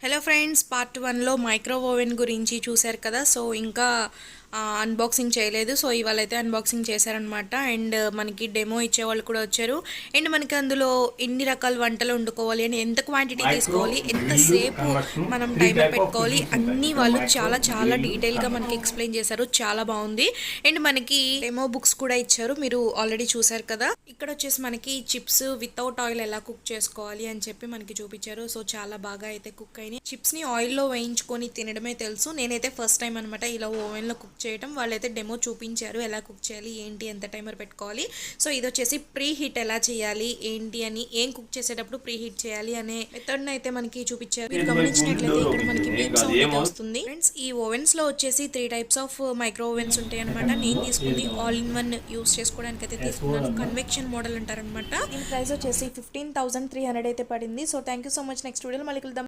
Hello friends, part 1లో micro oven గురించి చూశారు కదా. సో ఇంకా అన్బాక్సింగ్ చేయలేదు. సో ఇవాళ అయితే అన్బాక్సింగ్ చేశారనమాట. అండ్ మనకి డెమో ఇచ్చేవాళ్ళు కూడా వచ్చారు. అండ్ మనకి అందులో ఎన్ని రకాల వంటలు వండుకోవాలి అని, ఎంత క్వాంటిటీ తీసుకోవాలి, ఎంతసేపు మనం టైమర్ పెట్టుకోవాలి, అన్నీ వాళ్ళు చాలా చాలా డీటెయిల్గా మనకి ఎక్స్ప్లెయిన్ చేశారు. చాలా బాగుంది. అండ్ మనకి డెమో బుక్స్ కూడా ఇచ్చారు, మీరు ఆల్రెడీ చూశారు కదా. ఇక్కడ వచ్చేసి మనకి చిప్స్ వితౌట్ ఆయిల్ ఎలా కుక్ చేసుకోవాలి అని చెప్పి మనకి చూపించారు. సో చాలా బాగా అయితే కుక్ అయినాయి. చిప్స్ ని ఆయిల్ లో వేయించుకొని తినడమే తెలుసు. నేనైతే ఫస్ట్ టైం అనమాట ఇలా ఓవెన్ లో కుక్ చేయడం. వాళ్ళైతే డెమో చూపించారు ఎలా కుక్ చేయాలి, ఏంటి, ఎంత టైమర్ పెట్టుకోవాలి. సో ఇది వచ్చేసి ప్రీ హీట్ ఎలా చేయాలి, ఏంటి అని, ఏం కుక్ చేసేటప్పుడు ప్రీ హీట్ చేయాలి అనే మెథడ్ అయితే మనకి చూపించారు. మీరు గమనించినట్లయితే ఇక్కడ మనకి బీప్ సౌండ్ అయితే వస్తుంది. ఫ్రెండ్స్, ఈ ఓవెన్స్ లో వచ్చేసి 3 టైప్స్ ఆఫ్ మైక్రో ఓవెన్స్ ఉంటాయి అనమాట. నేను తీసుకుంది ఆల్ ఇన్ వన్ యూస్ చేసుకోవడానికి అయితే తీసుకున్నాను. కన్వెక్షన్ మోడల్ అంటారనమాట. దీని ప్రైస్ వచ్చేసి 15,300 అయితే పడింది. So thank you so much. Next వీడియోలో మళ్ళీ కలుద్దాం.